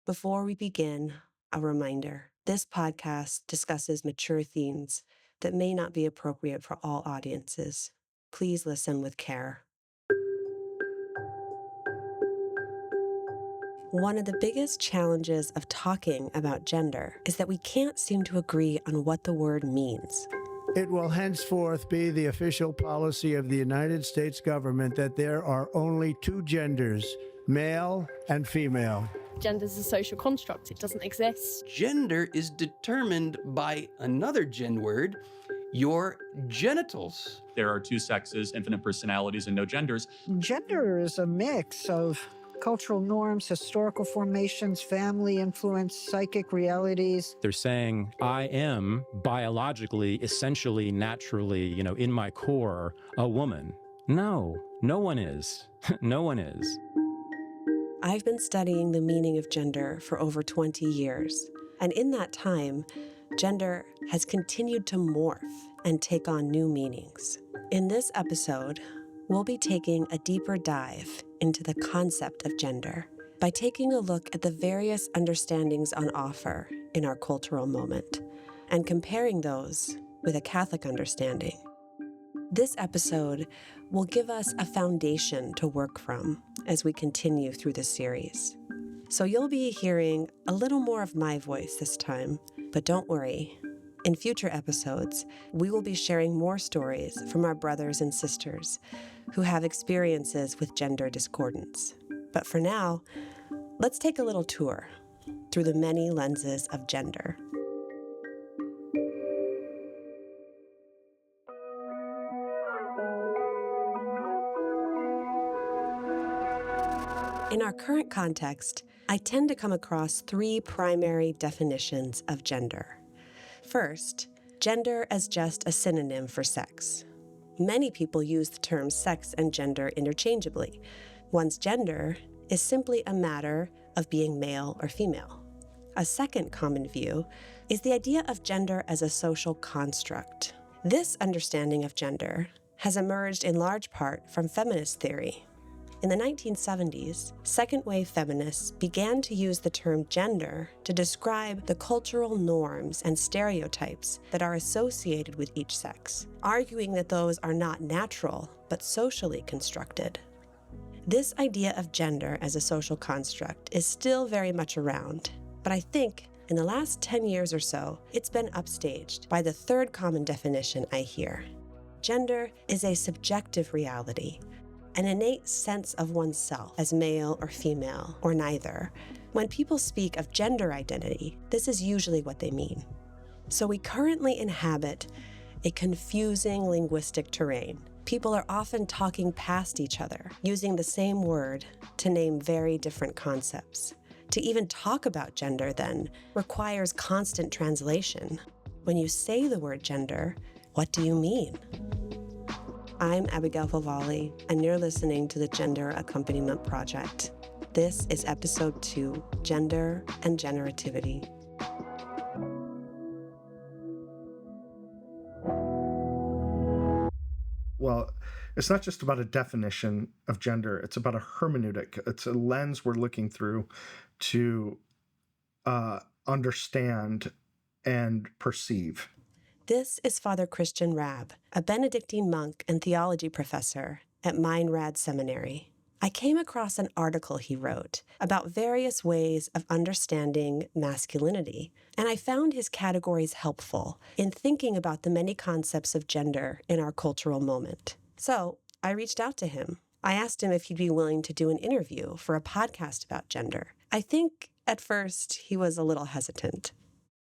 Before we begin, a reminder. This podcast discusses mature themes that may not be appropriate for all audiences. Please listen with care. One of the biggest challenges of talking about gender is that we can't seem to agree on what the word means. It will henceforth be the official policy of the United States government that there are only two genders, male and female. Gender is a social construct. It doesn't exist. Gender is determined by another gen word, your genitals. There are two sexes, infinite personalities, and no genders. Gender is a mix of cultural norms, historical formations, family influence, psychic realities. They're saying, I am biologically, essentially, naturally, in my core, a woman. No one is. No one is. I've been studying the meaning of gender for over 20 years, and in that time, gender has continued to morph and take on new meanings. In this episode, we'll be taking a deeper dive into the concept of gender by taking a look at the various understandings on offer in our cultural moment and comparing those with a Catholic understanding. This episode will give us a foundation to work from as we continue through the series. So you'll be hearing a little more of my voice this time, but don't worry. In future episodes, we will be sharing more stories from our brothers and sisters who have experiences with gender discordance. But for now, let's take a little tour through the many lenses of gender. In our current context, I tend to come across three primary definitions of gender. First, gender as just a synonym for sex. Many people use the terms sex and gender interchangeably. One's gender is simply a matter of being male or female. A second common view is the idea of gender as a social construct. This understanding of gender has emerged in large part from feminist theory. In the 1970s, second-wave feminists began to use the term gender to describe the cultural norms and stereotypes that are associated with each sex, arguing that those are not natural, but socially constructed. This idea of gender as a social construct is still very much around, but I think in the last 10 years or so, it's been upstaged by the third common definition I hear. Gender is a subjective reality, an innate sense of oneself as male or female, or neither. When people speak of gender identity, this is usually what they mean. So we currently inhabit a confusing linguistic terrain. People are often talking past each other, using the same word to name very different concepts. To even talk about gender, then, requires constant translation. When you say the word gender, what do you mean? I'm Abigail Favale, and you're listening to the Gender Accompaniment Project. This is episode 2, Gender and Generativity. Well, it's not just about a definition of gender. It's about a hermeneutic. It's a lens we're looking through to understand and perceive. This is Father Christian Raab, a Benedictine monk and theology professor at Meinrad Seminary. I came across an article he wrote about various ways of understanding masculinity, and I found his categories helpful in thinking about the many concepts of gender in our cultural moment. So I reached out to him. I asked him if he'd be willing to do an interview for a podcast about gender. I think at first he was a little hesitant.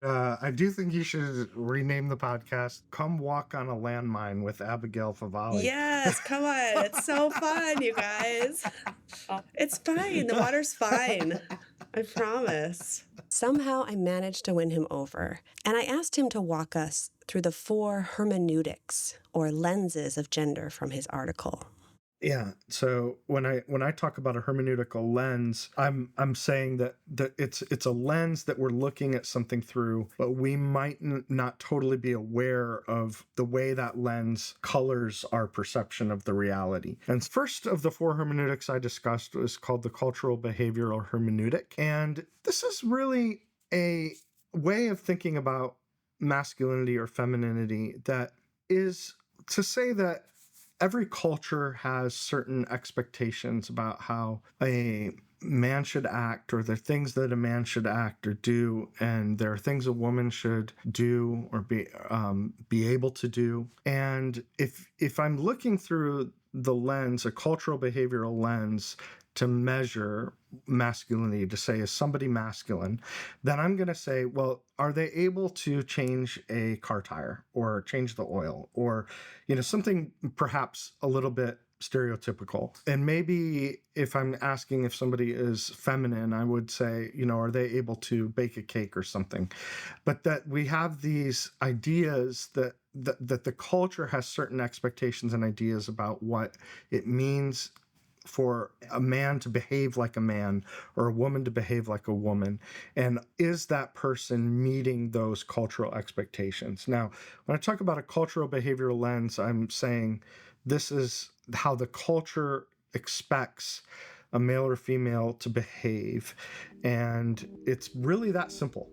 I do think you should rename the podcast Come Walk on a Landmine with Abigail Favale. Yes, come on. It's so fun, you guys. It's fine. The water's fine. I promise. Somehow I managed to win him over, and I asked him to walk us through the 4 hermeneutics, or lenses of gender from his article. Yeah. So when I talk about a hermeneutical lens, I'm saying that it's a lens that we're looking at something through, but we might not totally be aware of the way that lens colors our perception of the reality. And first of the four hermeneutics I discussed was called the cultural behavioral hermeneutic, and this is really a way of thinking about masculinity or femininity that is to say that every culture has certain expectations about how a man should act, or the things that a man should act or do, and there are things a woman should do or be able to do. And if I'm looking through the lens, a cultural behavioral lens, to measure masculinity, to say, is somebody masculine, then I'm going to say, well, are they able to change a car tire or change the oil, or, something perhaps a little bit stereotypical? And maybe if I'm asking if somebody is feminine, I would say, are they able to bake a cake or something? But that we have these ideas that the culture has certain expectations and ideas about what it means for a man to behave like a man or a woman to behave like a woman. And is that person meeting those cultural expectations? Now, when I talk about a cultural behavioral lens, I'm saying this is how the culture expects a male or female to behave. And it's really that simple.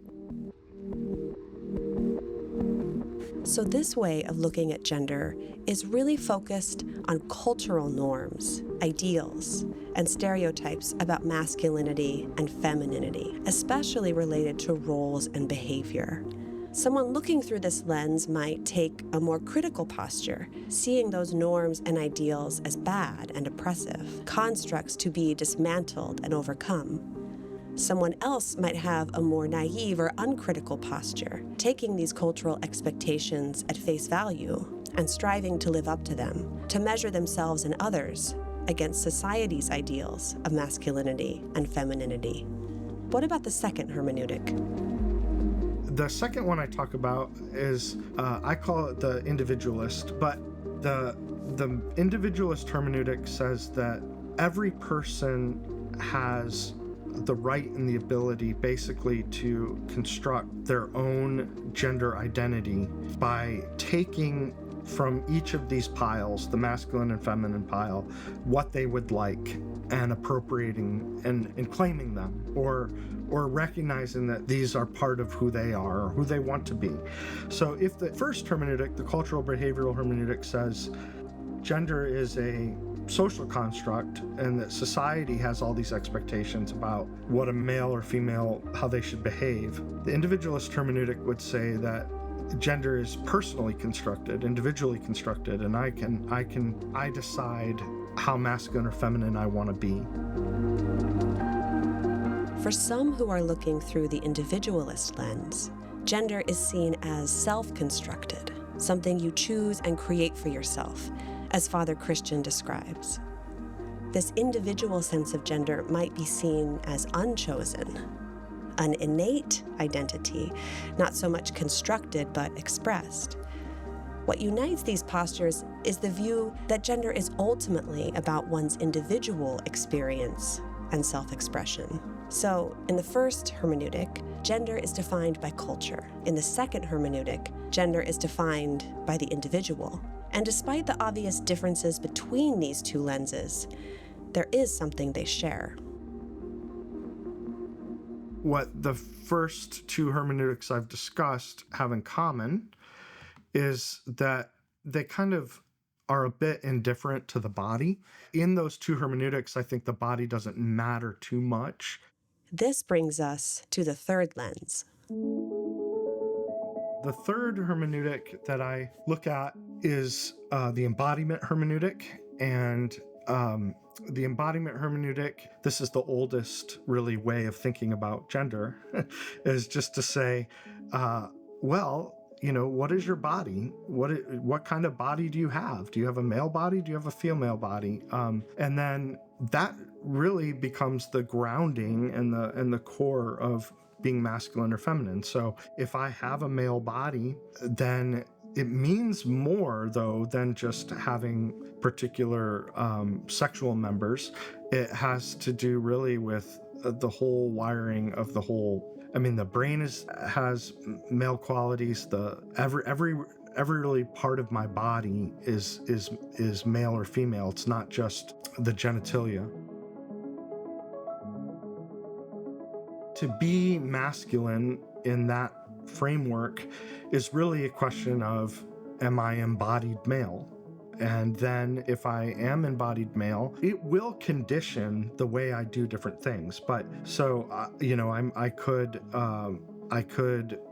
So this way of looking at gender is really focused on cultural norms, ideals, and stereotypes about masculinity and femininity, especially related to roles and behavior. Someone looking through this lens might take a more critical posture, seeing those norms and ideals as bad and oppressive, constructs to be dismantled and overcome. Someone else might have a more naive or uncritical posture, taking these cultural expectations at face value and striving to live up to them, to measure themselves and others against society's ideals of masculinity and femininity. What about the second hermeneutic? The second one I talk about is, I call it the individualist, but the individualist hermeneutic says that every person has the right and the ability basically to construct their own gender identity by taking from each of these piles, the masculine and feminine pile, what they would like and appropriating and claiming them, or recognizing that these are part of who they are or who they want to be. So if the first hermeneutic, the cultural behavioral hermeneutic, says gender is a social construct and that society has all these expectations about what a male or female, how they should behave, the individualist hermeneutic would say that gender is personally constructed, individually constructed, and I decide how masculine or feminine I want to be. For some who are looking through the individualist lens, gender is seen as self-constructed, something you choose and create for yourself, as Father Christian describes. This individual sense of gender might be seen as unchosen, an innate identity, not so much constructed but expressed. What unites these postures is the view that gender is ultimately about one's individual experience and self-expression. So, in the first hermeneutic, gender is defined by culture. In the second hermeneutic, gender is defined by the individual. And despite the obvious differences between these two lenses, there is something they share. What the first two hermeneutics I've discussed have in common is that they kind of are a bit indifferent to the body. In those two hermeneutics, I think the body doesn't matter too much. This brings us to the third lens. The third hermeneutic that I look at is the embodiment hermeneutic. And the embodiment hermeneutic, this is the oldest really way of thinking about gender, is just to say, what is your body? What kind of body do you have? Do you have a male body? Do you have a female body? And then that really becomes the grounding and the core of being masculine or feminine. So if I have a male body, then It means more, though, than just having particular sexual members. It has to do really with the whole wiring of the whole. I mean, the brain has male qualities. Every really part of my body is male or female. It's not just the genitalia. To be masculine in that framework is really a question of, am I embodied male? And then if I am embodied male, it will condition the way I do different things. But so, I could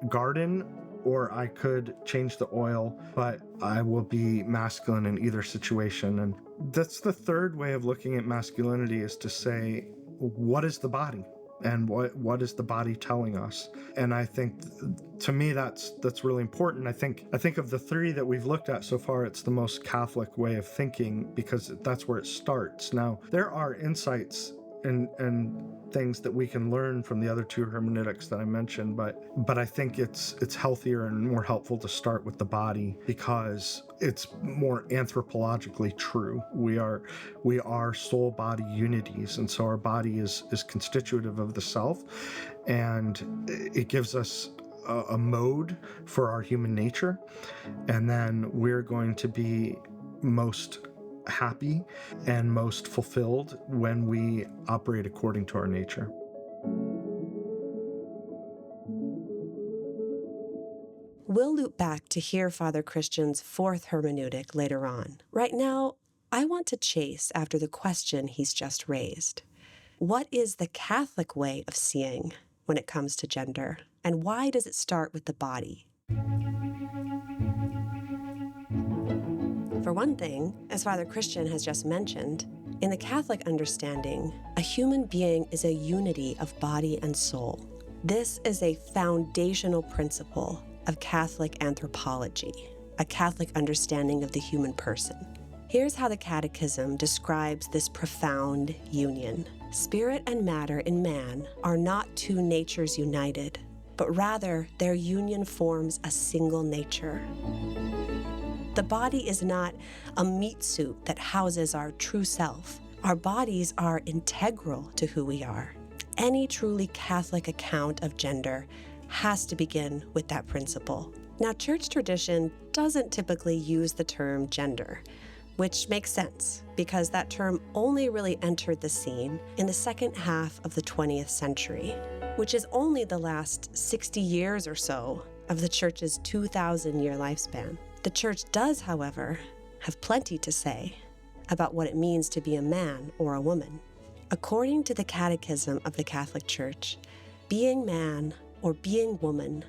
garden, or I could change the oil, but I will be masculine in either situation. And that's the third way of looking at masculinity, is to say, what is the body? And what is the body telling us? And I think, to me, that's really important. I think of the three that we've looked at so far, it's the most Catholic way of thinking, because that's where it starts. Now, there are insights and things that we can learn from the other two hermeneutics that I mentioned, but I think it's healthier and more helpful to start with the body, because it's more anthropologically true. We are soul body unities, and so our body is constitutive of the self, and it gives us a mode for our human nature, and then we're going to be most happy and most fulfilled when we operate according to our nature. We'll loop back to hear Father Christian's fourth hermeneutic later on. Right now, I want to chase after the question he's just raised. What is the Catholic way of seeing when it comes to gender? And why does it start with the body? For one thing, as Father Christian has just mentioned, in the Catholic understanding, a human being is a unity of body and soul. This is a foundational principle of Catholic anthropology, a Catholic understanding of the human person. Here's how the Catechism describes this profound union. Spirit and matter in man are not two natures united, but rather their union forms a single nature. The body is not a meat suit that houses our true self. Our bodies are integral to who we are. Any truly Catholic account of gender has to begin with that principle. Now, church tradition doesn't typically use the term gender, which makes sense because that term only really entered the scene in the second half of the 20th century, which is only the last 60 years or so of the church's 2,000-year lifespan. The church does, however, have plenty to say about what it means to be a man or a woman. According to the Catechism of the Catholic Church, being man or being woman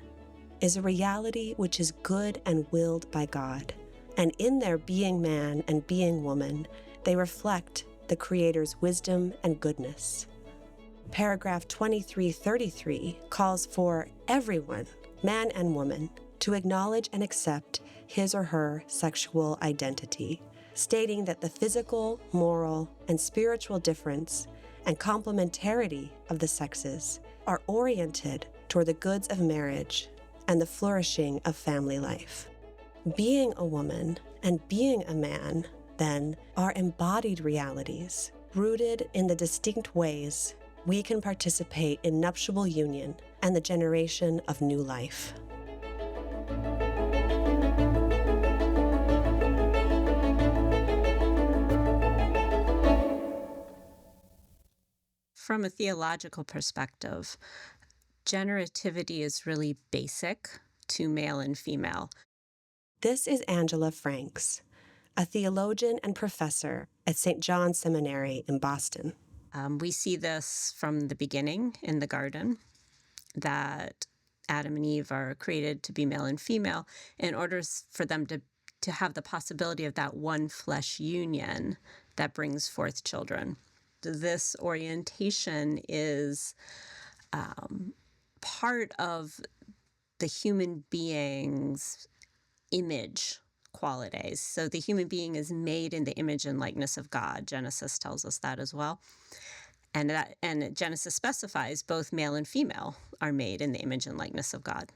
is a reality which is good and willed by God. And in their being man and being woman, they reflect the Creator's wisdom and goodness. Paragraph 2333 calls for everyone, man and woman, to acknowledge and accept his or her sexual identity, stating that the physical, moral, and spiritual difference and complementarity of the sexes are oriented toward the goods of marriage and the flourishing of family life. Being a woman and being a man, then, are embodied realities, rooted in the distinct ways we can participate in nuptial union and the generation of new life. From a theological perspective, generativity is really basic to male and female. This is Angela Franks, a theologian and professor at St. John's Seminary in Boston. We see this from the beginning in the garden, that Adam and Eve are created to be male and female in order for them to have the possibility of that one flesh union that brings forth children. This orientation is part of the human being's image qualities. So the human being is made in the image and likeness of God. Genesis tells us that as well. And Genesis specifies both male and female are made in the image and likeness of God.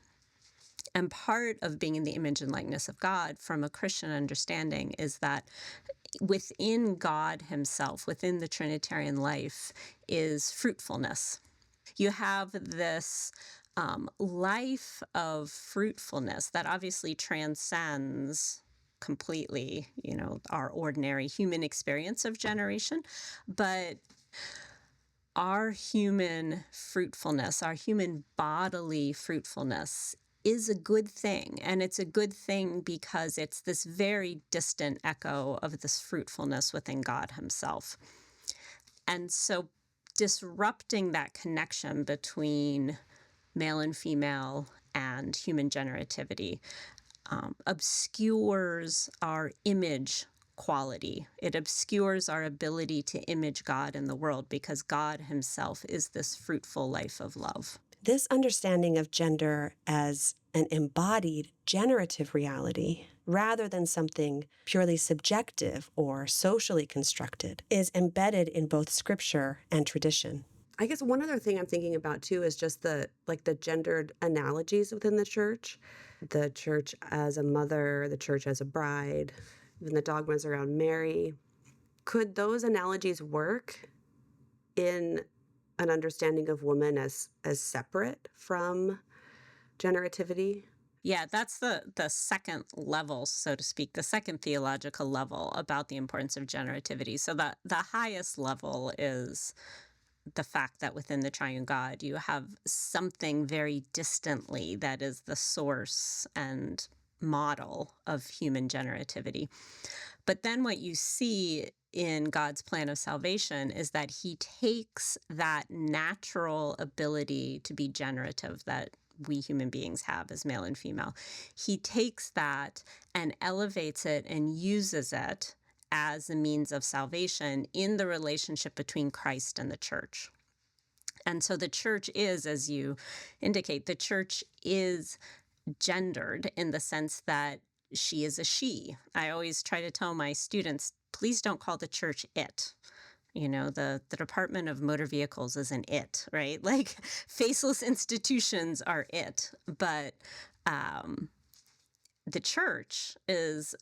And part of being in the image and likeness of God from a Christian understanding is that within God himself, within the Trinitarian life, is fruitfulness. You have this life of fruitfulness that obviously transcends completely, our ordinary human experience of generation, but our human fruitfulness, our human bodily fruitfulness is a good thing. And it's a good thing because it's this very distant echo of this fruitfulness within God himself. And so disrupting that connection between male and female and human generativity obscures our image quality. It obscures our ability to image God in the world because God himself is this fruitful life of love. This understanding of gender as an embodied generative reality, rather than something purely subjective or socially constructed, is embedded in both scripture and tradition. I guess one other thing I'm thinking about too is just the gendered analogies within the church as a mother, the church as a bride, even the dogmas around Mary. Could those analogies work in an understanding of woman as separate from generativity? Yeah, that's the second level, so to speak, the second theological level about the importance of generativity. So the highest level is the fact that within the triune God, you have something very distantly that is the source and model of human generativity. But then what you see in God's plan of salvation is that he takes that natural ability to be generative that we human beings have as male and female. He takes that and elevates it and uses it as a means of salvation in the relationship between Christ and the church. And so the church is, as you indicate, the church is gendered in the sense that she is a she. I always try to tell my students, please don't call the church it. The Department of Motor Vehicles is an it, right? Like faceless institutions are it. But the church is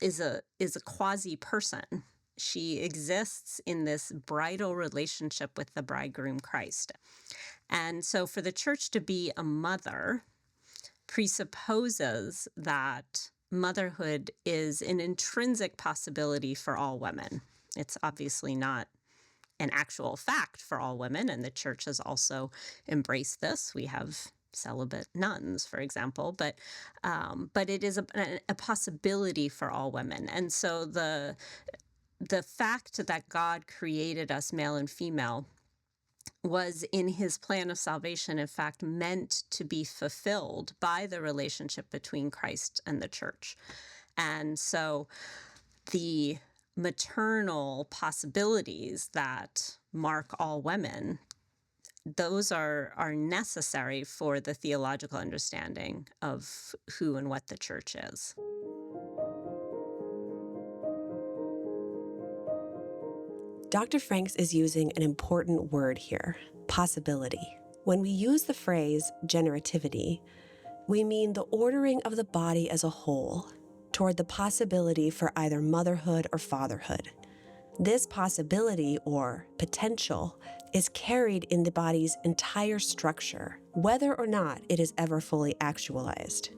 a quasi person. She exists in this bridal relationship with the bridegroom Christ. And so for the church to be a mother presupposes that motherhood is an intrinsic possibility for all women. It's obviously not an actual fact for all women, and the church has also embraced this. We have celibate nuns, for example, but it is a possibility for all women. And so the fact that God created us male and female was in his plan of salvation, in fact, meant to be fulfilled by the relationship between Christ and the church. And so the maternal possibilities that mark all women, those are necessary for the theological understanding of who and what the church is. Dr. Franks is using an important word here, possibility. When we use the phrase generativity, we mean the ordering of the body as a whole toward the possibility for either motherhood or fatherhood. This possibility or potential is carried in the body's entire structure, whether or not it is ever fully actualized.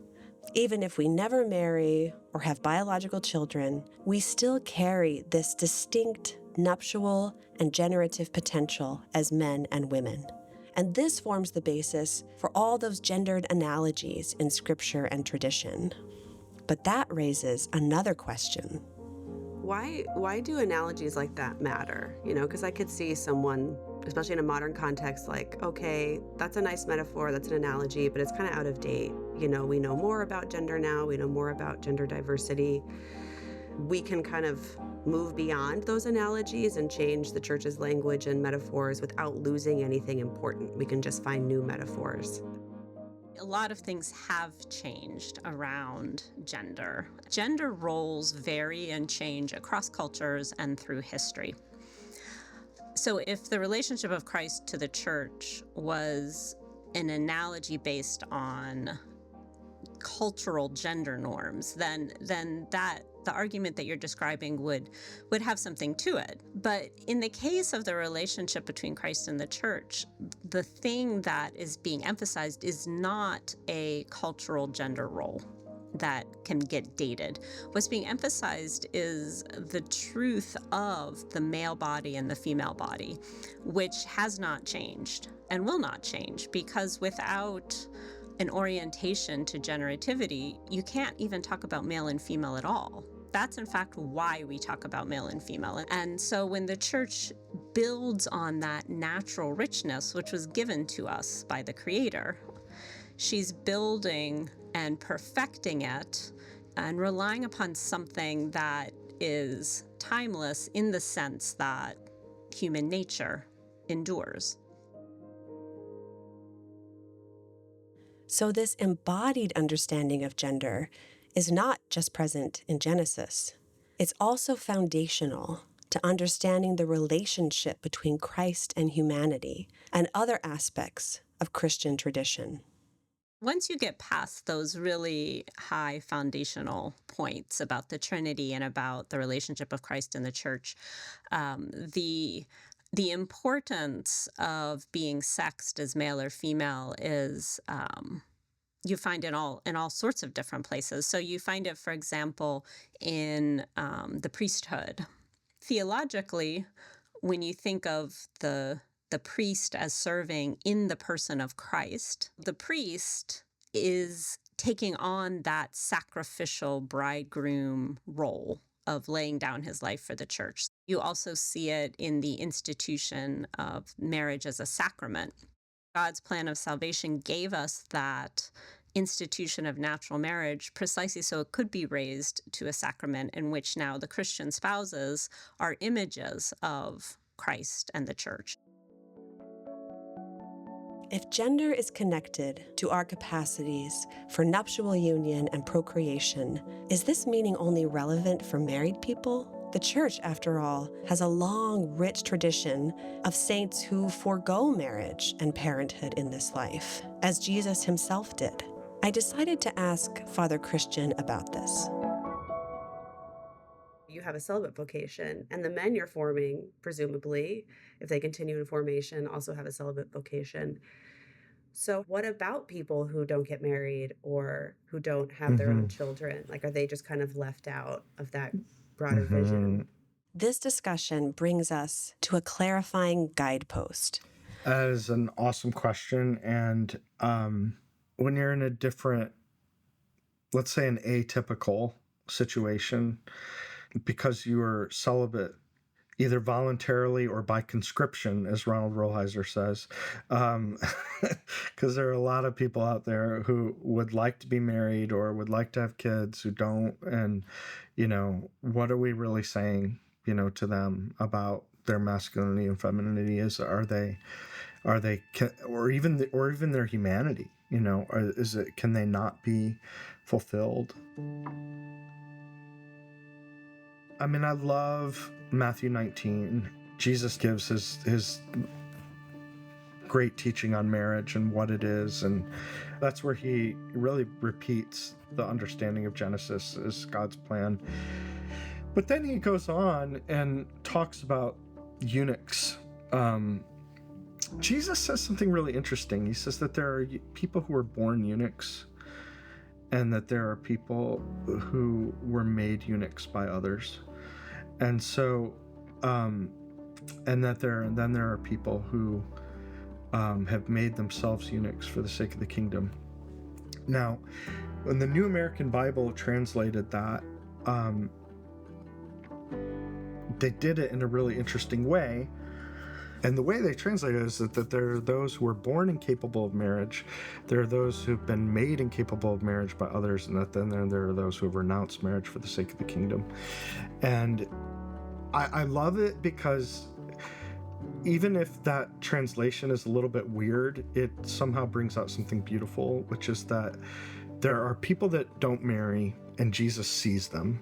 Even if we never marry or have biological children, we still carry this distinct nuptial and generative potential as men and women. And this forms the basis for all those gendered analogies in scripture and tradition. But that raises another question. Why do analogies like that matter? Because I could see someone, especially in a modern context, like, okay, that's a nice metaphor, that's an analogy, but it's kind of out of date. We know more about gender now, we know more about gender diversity. We can kind of move beyond those analogies and change the church's language and metaphors without losing anything important. We can just find new metaphors. A lot of things have changed around gender. Gender roles vary and change across cultures and through history. So if the relationship of Christ to the church was an analogy based on cultural gender norms, then that the argument that you're describing would have something to it. But in the case of the relationship between Christ and the church, the thing that is being emphasized is not a cultural gender role that can get dated. What's being emphasized is the truth of the male body and the female body, which has not changed and will not change, because without an orientation to generativity, you can't even talk about male and female at all. That's in fact why we talk about male and female. And so when the church builds on that natural richness, which was given to us by the Creator, she's building and perfecting it and relying upon something that is timeless in the sense that human nature endures. So this embodied understanding of gender is not just present in Genesis. It's also foundational to understanding the relationship between Christ and humanity and other aspects of Christian tradition. Once you get past those really high foundational points about the Trinity and about the relationship of Christ and the church, the importance of being sexed as male or female is you find in all sorts of different places. So you find it, for example, in the priesthood. Theologically, when you think of the priest as serving in the person of Christ, the priest is taking on that sacrificial bridegroom role of laying down his life for the church. You also see it in the institution of marriage as a sacrament. God's plan of salvation gave us that institution of natural marriage precisely so it could be raised to a sacrament in which now the Christian spouses are images of Christ and the church. If gender is connected to our capacities for nuptial union and procreation, is this meaning only relevant for married people? The church, after all, has a long, rich tradition of saints who forego marriage and parenthood in this life, as Jesus himself did. I decided to ask Father Christian about this. You have a celibate vocation, and the men you're forming, presumably, if they continue in formation, also have a celibate vocation. So what about people who don't get married or who don't have their own children? Like, are they just kind of left out of that broader vision? This discussion brings us to a clarifying guidepost. That is an awesome question. And when you're in a different, let's say an atypical situation, because you are celibate, either voluntarily or by conscription, as Ronald Rollheiser says, because there are a lot of people out there who would like to be married or would like to have kids who don't. And, what are we really saying, to them about their masculinity and femininity? Or even their humanity, can they not be fulfilled? I mean, I love Matthew 19. Jesus gives his great teaching on marriage and what it is. And that's where he really repeats the understanding of Genesis as God's plan. But then he goes on and talks about eunuchs. Jesus says something really interesting. He says that there are people who are born eunuchs and that there are people who were made eunuchs by others. And so, and then there are people who have made themselves eunuchs for the sake of the kingdom. Now, when the New American Bible translated that, they did it in a really interesting way. And the way they translate it is that there are those who are born incapable of marriage, there are those who've been made incapable of marriage by others, and that then there are those who have renounced marriage for the sake of the kingdom. And I love it because even if that translation is a little bit weird, it somehow brings out something beautiful, which is that there are people that don't marry and Jesus sees them.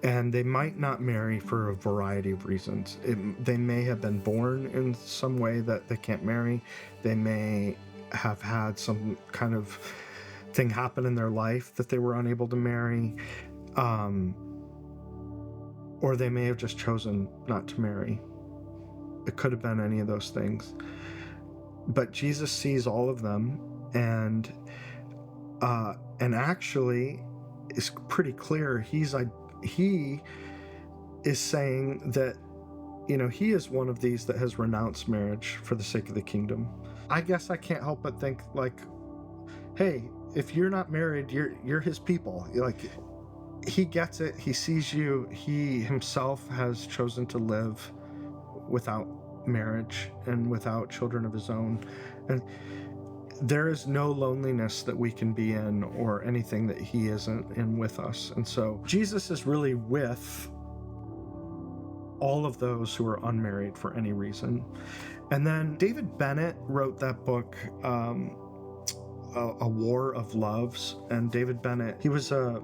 And they might not marry for a variety of reasons. They may have been born in some way that they can't marry. They may have had some kind of thing happen in their life that they were unable to marry, or they may have just chosen not to marry. It could have been any of those things. But Jesus sees all of them, and actually is pretty clear. He is saying that, he is one of these that has renounced marriage for the sake of the kingdom. I guess I can't help but think, like, hey, if you're not married, you're his people. Like, he gets it. He sees you. He himself has chosen to live without marriage and without children of his own. And there is no loneliness that we can be in or anything that he isn't in with us. And so Jesus is really with all of those who are unmarried for any reason. And then David Bennett wrote that book, A War of Loves. And David Bennett, he was a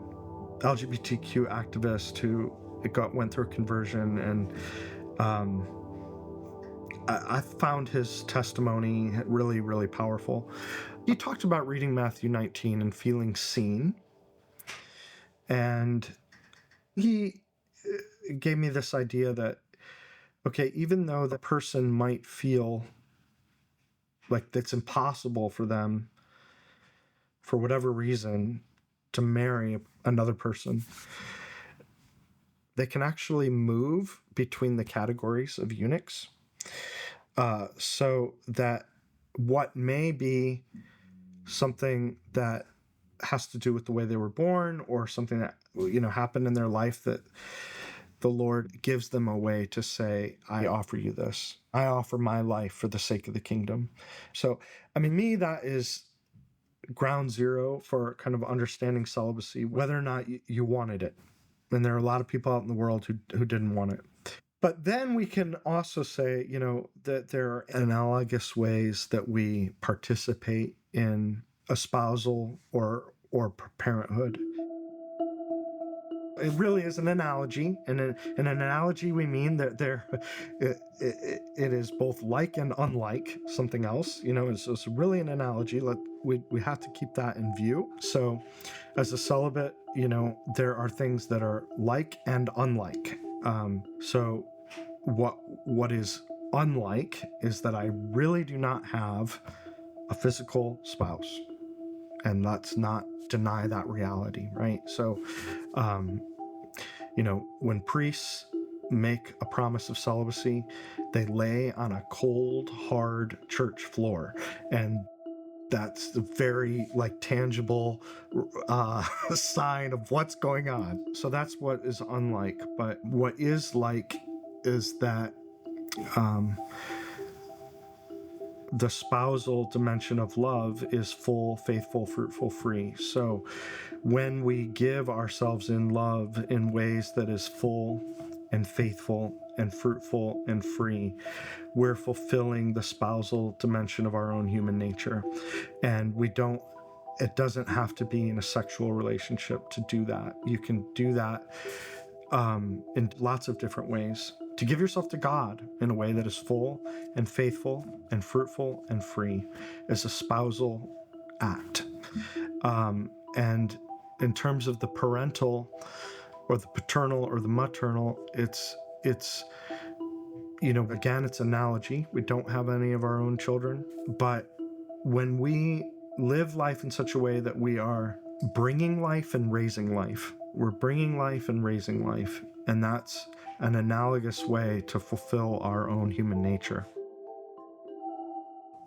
LGBTQ activist who went through conversion, and I found his testimony really, really powerful. He talked about reading Matthew 19 and feeling seen. And he gave me this idea that, okay, even though the person might feel like it's impossible for them, for whatever reason, to marry another person, they can actually move between the categories of eunuchs. So that what may be something that has to do with the way they were born, or something that, happened in their life, that the Lord gives them a way to say, I offer you this. I offer my life for the sake of the kingdom. So, me, that is ground zero for kind of understanding celibacy, whether or not you wanted it. And there are a lot of people out in the world who didn't want it. But then we can also say, that there are analogous ways that we participate in espousal or parenthood. It really is an analogy, and in an analogy we mean that it is both like and unlike something else. It's really an analogy. We have to keep that in view. So, as a celibate, there are things that are like and unlike. So, what is unlike is that I really do not have a physical spouse, and let's not deny that reality, right? So, when priests make a promise of celibacy, they lay on a cold, hard church floor, and that's the very tangible sign of what's going on. So that's what is unlike. But what is like is that the spousal dimension of love is full, faithful, fruitful, free. So when we give ourselves in love in ways that is full and faithful and fruitful and free, we're fulfilling the spousal dimension of our own human nature. And it doesn't have to be in a sexual relationship to do that. You can do that in lots of different ways. To give yourself to God in a way that is full and faithful and fruitful and free is a spousal act. And in terms of the parental or the paternal or the maternal, it's again, it's analogy. We don't have any of our own children, but when we live life in such a way that we are bringing life and raising life, we're bringing life and raising life, and that's an analogous way to fulfill our own human nature.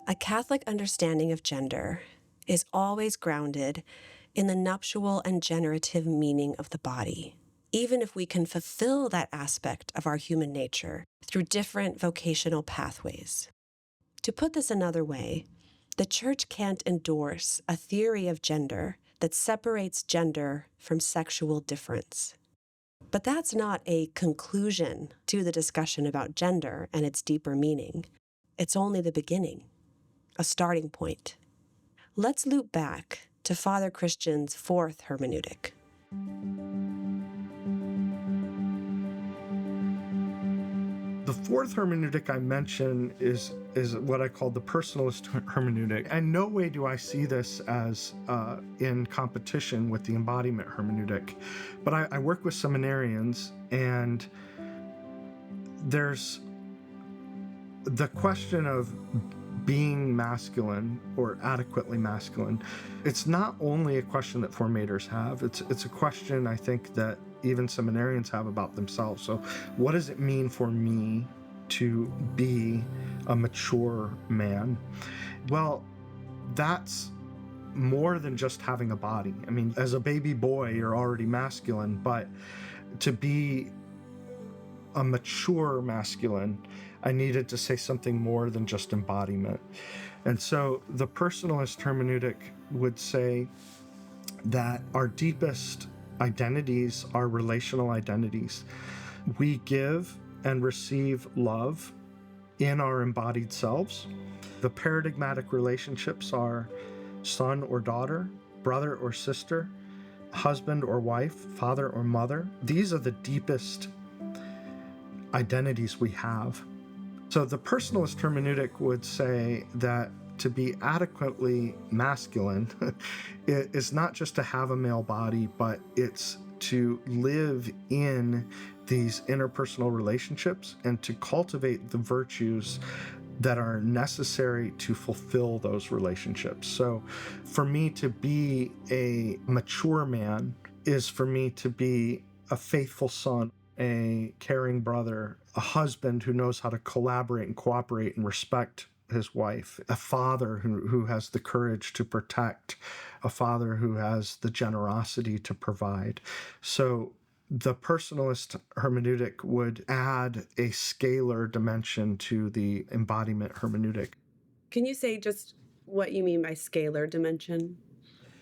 A Catholic understanding of gender is always grounded in the nuptial and generative meaning of the body, even if we can fulfill that aspect of our human nature through different vocational pathways. To put this another way, the Church can't endorse a theory of gender that separates gender from sexual difference. But that's not a conclusion to the discussion about gender and its deeper meaning. It's only the beginning, a starting point. Let's loop back to Father Christian's fourth hermeneutic. The fourth hermeneutic I mention is what I call the personalist hermeneutic. And no way do I see this as in competition with the embodiment hermeneutic. But I work with seminarians, and there's the question of being masculine or adequately masculine. It's not only a question that formators have, it's a question I think that even seminarians have about themselves. So what does it mean for me to be a mature man? Well, that's more than just having a body. I mean, as a baby boy, you're already masculine, but to be a mature masculine, I needed to say something more than just embodiment. And so the personalist hermeneutic would say that our deepest identities are relational identities. We give and receive love in our embodied selves. The paradigmatic relationships are son or daughter, brother or sister, husband or wife, father or mother. These are the deepest identities we have. So the personalist hermeneutic would say that to be adequately masculine is not just to have a male body, but it's to live in these interpersonal relationships and to cultivate the virtues that are necessary to fulfill those relationships. So for me to be a mature man is for me to be a faithful son, a caring brother, a husband who knows how to collaborate and cooperate and respect his wife, a father who has the courage to protect, a father who has the generosity to provide. So the personalist hermeneutic would add a scalar dimension to the embodiment hermeneutic. Can you say just what you mean by scalar dimension?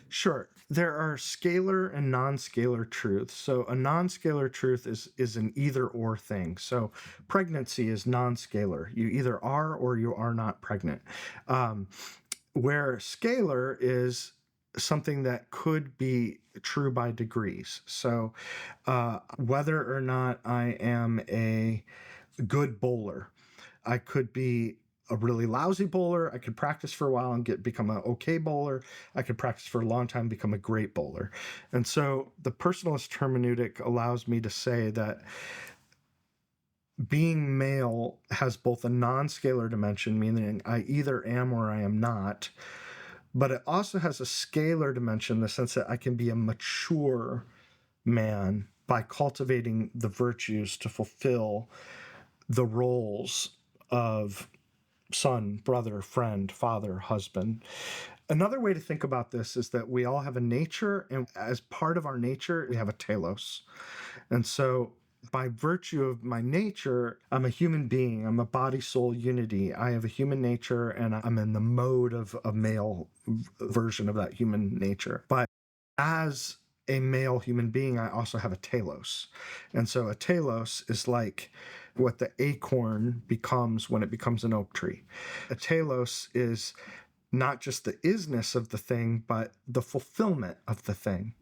Sure. There are scalar and non-scalar truths. So a non-scalar truth is an either-or thing. So pregnancy is non-scalar. You either are or you are not pregnant. Where scalar is something that could be true by degrees. So whether or not I am a good bowler, I could be a really lousy bowler. I could practice for a while and become an okay bowler. I could practice for a long time, become a great bowler. And so the personalist hermeneutic allows me to say that being male has both a non-scalar dimension, meaning I either am or I am not, but it also has a scalar dimension in the sense that I can be a mature man by cultivating the virtues to fulfill the roles of son, brother, friend, father, husband. Another way to think about this is that we all have a nature, and as part of our nature, we have a telos. And so by virtue of my nature, I'm a human being. I'm a body-soul unity. I have a human nature, and I'm in the mode of a male version of that human nature. But as a male human being, I also have a telos. And so a telos is like what the acorn becomes when it becomes an oak tree. A telos is not just the isness of the thing, but the fulfillment of the thing.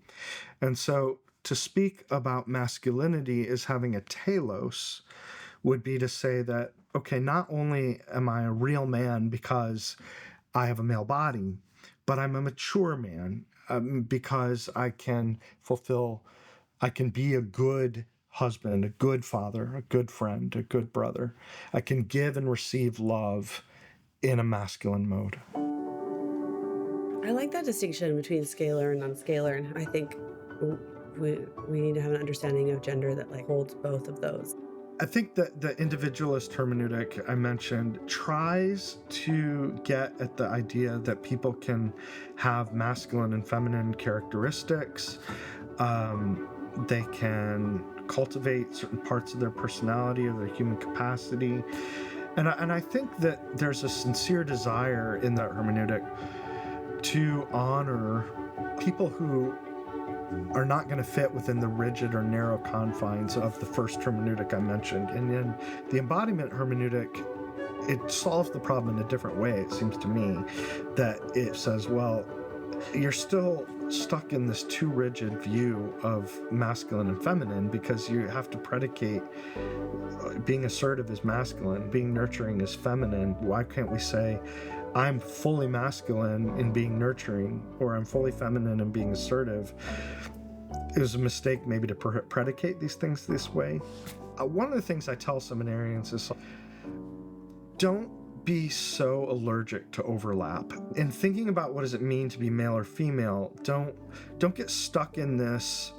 And so to speak about masculinity as having a telos would be to say that, okay, not only am I a real man because I have a male body, but I'm a mature man because I can be a good husband, a good father, a good friend, a good brother. I can give and receive love in a masculine mode. I like that distinction between scalar and non-scalar, and I think we need to have an understanding of gender that holds both of those. I think that the individualist hermeneutic I mentioned tries to get at the idea that people can have masculine and feminine characteristics. They can cultivate certain parts of their personality or their human capacity. And I think that there's a sincere desire in that hermeneutic to honor people who are not going to fit within the rigid or narrow confines of the first hermeneutic I mentioned. And then the embodiment hermeneutic, it solves the problem in a different way, it seems to me, that it says, well, you're still stuck in this too rigid view of masculine and feminine, because you have to predicate being assertive is masculine, being nurturing is feminine. Why can't we say, I'm fully masculine in being nurturing, or I'm fully feminine in being assertive? It was a mistake maybe to predicate these things this way. One of the things I tell seminarians is, don't be so allergic to overlap. In thinking about what does it mean to be male or female, don't get stuck in this,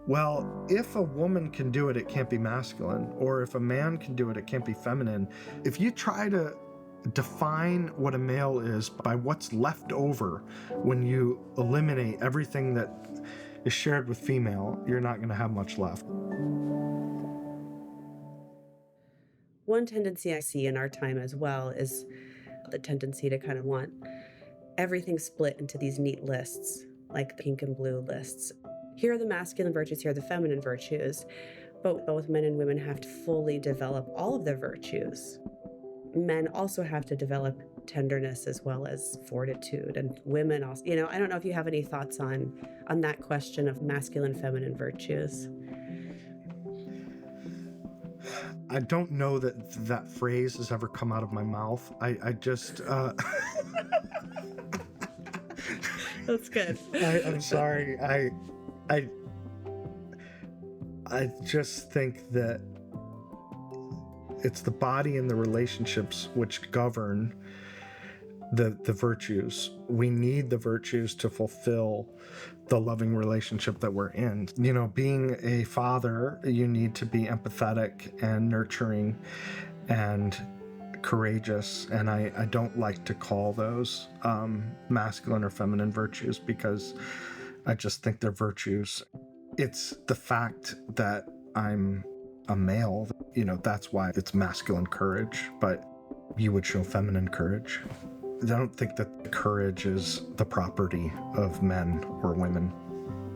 well, if a woman can do it, it can't be masculine, or if a man can do it, it can't be feminine. If you try to define what a male is by what's left over when you eliminate everything that is shared with female, you're not going to have much left. One tendency I see in our time as well is the tendency to kind of want everything split into these neat lists, like the pink and blue lists. Here are the masculine virtues, here are the feminine virtues, but both men and women have to fully develop all of their virtues. Men also have to develop tenderness as well as fortitude, and women also, I don't know if you have any thoughts on that question of masculine, feminine virtues. I don't know that phrase has ever come out of my mouth. I just... That's good. I'm sorry. I just think that it's the body and the relationships which govern the virtues. We need the virtues to fulfill the loving relationship that we're in. Being a father, you need to be empathetic and nurturing and courageous, and I don't like to call those masculine or feminine virtues, because I just think they're virtues. It's the fact that I'm a male, that's why it's masculine courage, but you would show feminine courage. I don't think that courage is the property of men or women.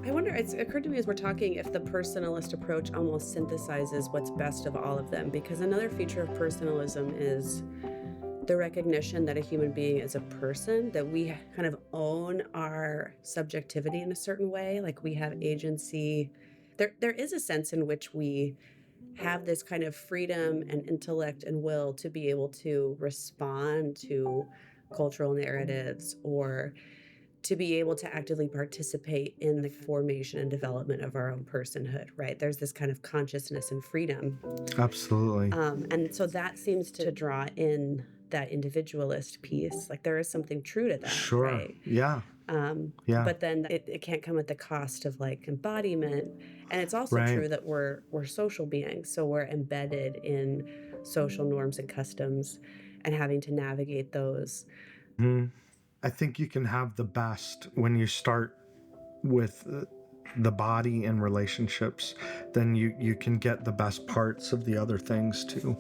I wonder, it's occurred to me as we're talking, if the personalist approach almost synthesizes what's best of all of them, because another feature of personalism is the recognition that a human being is a person, that we kind of own our subjectivity in a certain way, like we have agency. There is a sense in which we have this kind of freedom and intellect and will to be able to respond to cultural narratives, or to be able to actively participate in the formation and development of our own personhood, right? There's this kind of consciousness and freedom. Absolutely. And so that seems to draw in that individualist piece. Like there is something true to that, Sure. right? Yeah. But then it can't come at the cost of like embodiment. And it's also Right. true that we're social beings, so we're embedded in social norms and customs and having to navigate those. I think you can have the best when you start with the body and relationships, then you can get the best parts of the other things too.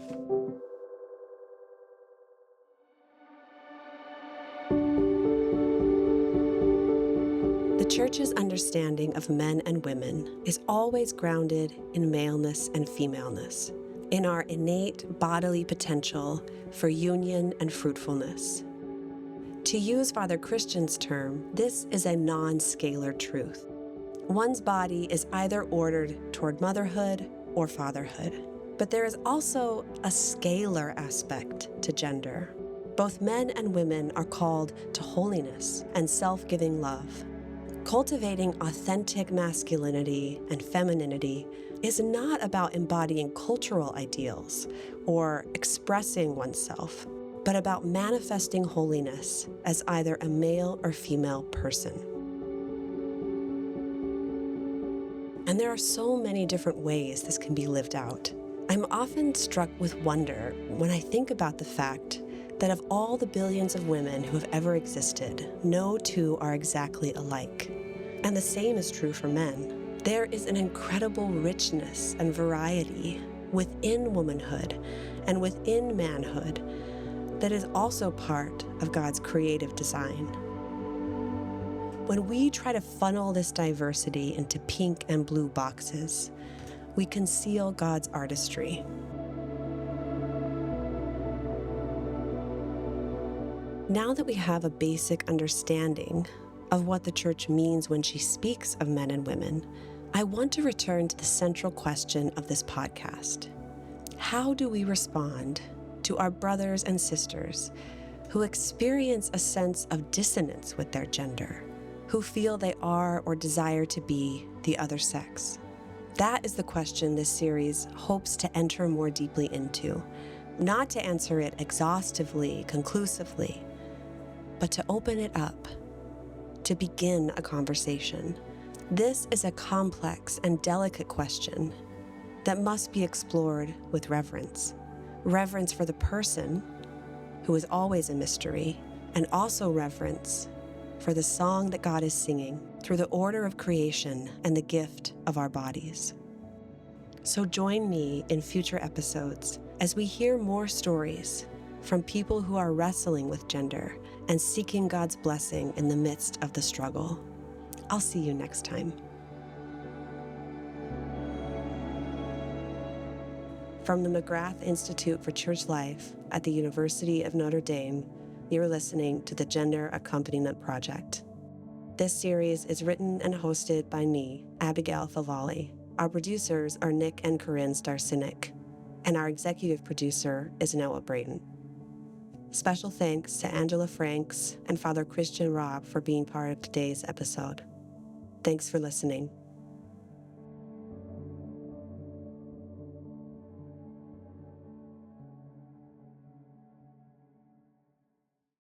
The Church's understanding of men and women is always grounded in maleness and femaleness, in our innate bodily potential for union and fruitfulness. To use Father Christian's term, this is a non-scalar truth. One's body is either ordered toward motherhood or fatherhood. But there is also a scalar aspect to gender. Both men and women are called to holiness and self-giving love. Cultivating authentic masculinity and femininity is not about embodying cultural ideals or expressing oneself, but about manifesting holiness as either a male or female person. And there are so many different ways this can be lived out. I'm often struck with wonder when I think about the fact that of all the billions of women who have ever existed, no two are exactly alike. And the same is true for men. There is an incredible richness and variety within womanhood and within manhood that is also part of God's creative design. When we try to funnel this diversity into pink and blue boxes, we conceal God's artistry. Now that we have a basic understanding of what the church means when she speaks of men and women, I want to return to the central question of this podcast. How do we respond to our brothers and sisters who experience a sense of dissonance with their gender, who feel they are or desire to be the other sex? That is the question this series hopes to enter more deeply into, not to answer it exhaustively, conclusively, but to open it up, to begin a conversation. This is a complex and delicate question that must be explored with reverence. Reverence for the person, who is always a mystery, and also reverence for the song that God is singing through the order of creation and the gift of our bodies. So join me in future episodes as we hear more stories from people who are wrestling with gender and seeking God's blessing in the midst of the struggle. I'll see you next time. From the McGrath Institute for Church Life at the University of Notre Dame, you're listening to the Gender Accompaniment Project. This series is written and hosted by me, Abigail Favale. Our producers are Nick and Corinne Starsinik, and our executive producer is Noah Brayton. Special thanks to Angela Franks and Father Christian Raab for being part of today's episode. Thanks for listening.